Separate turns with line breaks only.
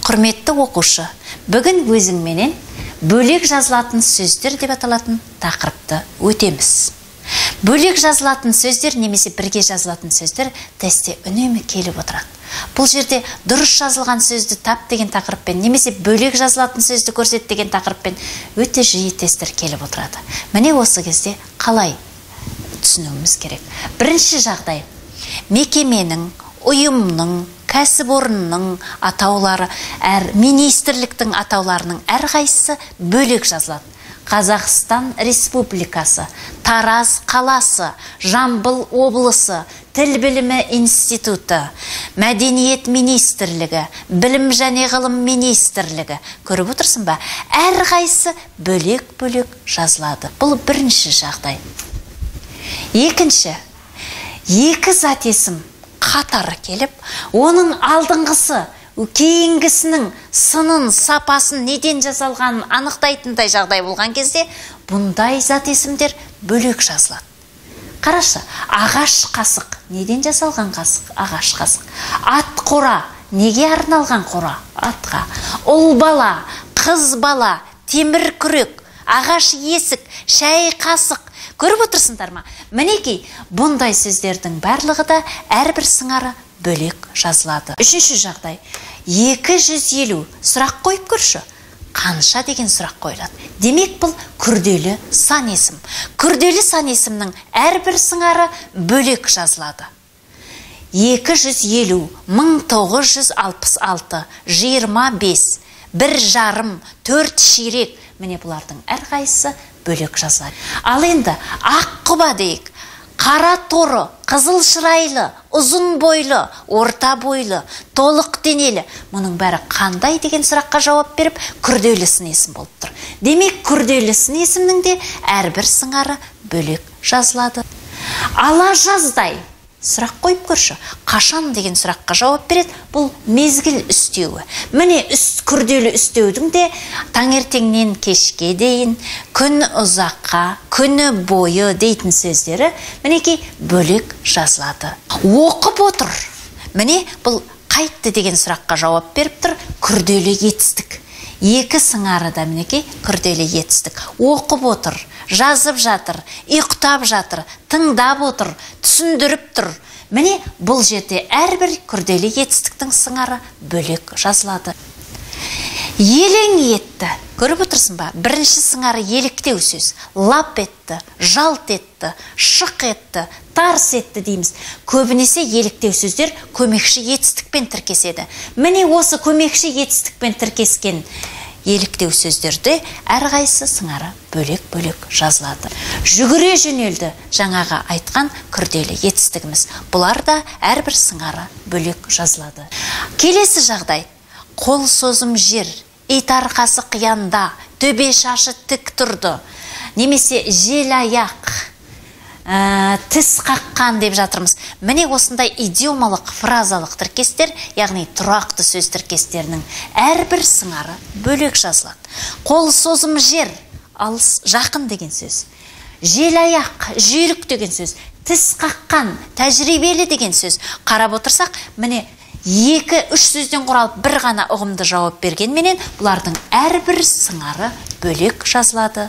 Құрметті оқушы, бүгін өзіңменен бөлек жазылатын сөздер деп аталатын тақырыпты өтеміз. Бөлек жазылатын сөздер немесе бірге жазылатын сөздер тестте үнемі келіп отырады. Бұл жерде дұрыс жазылған сөзді тап деген тақырыппен немесе бөлек жазылатын сөзді көрсет деген тақырыппен өте жиі тесттер келіп отырады. Міне осы кезде қалай түсінуіміз керек. Бірінші жағдай, мекеменің, ұйымның, кәсіпорынның атаулары, министрліктің атауларының әрқайсысы бөлек жазылады. Қазақстан Республикасы, Тараз қаласы, Жамбыл облысы, Тіл білімі институты, Мәдениет министрлігі, Білім және ғылым министрлігі. Көріп отырсың ба? Әрқайсысы бөлек-бөлек жазылады. Бұл бірінші жағдай. Екінші, екі зат есім қатар келіп, оның алдыңғысы кейінгісінің сынын, сапасын неден жасалғанын анықтайтындай жағдай болған кезде бұндай зат есімдер бөлек жазылады. Қарашы, ағаш қасық, неден жасалған қасық? Ағаш қасық. Ат қора, неге арналған қора? Атқа. Ұл бала, қыз бала, темір күрек, ағаш есік, шай қасық. Көріп отырсыңдар ма? Мінекей, бұндай сөздердің барлығы да әрбір сыңары бөлек жазылады. Үшінші жағдай, 250 сұрақ қойып көрші. Қанша деген сұрақ қойылады. Демек бұл күрделі сан есім. Күрделі сан есімнің әрбір сыңары бөлек жазылады. 250, 1966, 25, 1 жарым, 4 ширек. Міне бұлардың әрқайсысы бөлек жазылады. Ал енді ақ құба дейік. Қара торы, қызыл шырайлы, ұзын бойлы, орта бойлы, толық денелі. Мұның бәрі қандай деген сұраққа жауап беріп, күрделі сын есім болып тұр. Демек, күрделі сын есімнің де әрбір сыңары бөлек жазылады. Ала жаздай сұрақ қойып көрші. Қашан деген сұраққа жауап береді, бұл мезгіл үстеуі. Міне күрделі үстеудің де таңертеңнен кешке дейін, күн ұзаққа, күні бойы дейтін сөздері мінекей бөлек жазылады. Оқып отыр. Міне бұл қайтты деген сұраққа жауап беріп тұр, күрделі етістік. Екі сыңары да мінекей күрделі етістік. Оқып отыр, жазып жатыр, ұйықтап жатыр, тыңдап отыр, түсіндіріп тұр. Міне бұл жерде әрбір күрделі етістіктің сыңары бөлек жазылады. Елең етті. Көріп отырсың ба? Бірінші сыңары еліктеу сөз. Лап етті, жалт етті, шық етті, тарс етті дейміз. Көбінесе еліктеу сөздер көмекші етістікпен тіркеседі. Міне осы көмекші етістікпен тіркескен еліктеу сөздерде әрқайсысы сыңары бөлек-бөлек жазылады. Жүгіре жөнелді, жаңағы айтқан күрделі етістігіміз. Бұлар да әрбір сыңары бөлек жазылады. Келесі жағдай. Қол созым жер, ит арқасы қиянда, төбе шашы тік тұрды. Немесе жел аяқ, тіс қаққан деп жатырмыз. Міне осындай идиомалық, фразалық тіркестер, яғни тұрақты сөз тіркестерінің әрбір сыңары бөлек жазылады. Қол созым жер, алыс, жақын деген сөз. Жел аяқ, жүйрік деген сөз. Тіс қаққан, тәжірибелі деген сөз. Қарап отырсақ, міне 2-3 сөзден құралып бір ғана ұғымды жауап бергенменен бұлардың әрбір сыңары бөлек жазылады.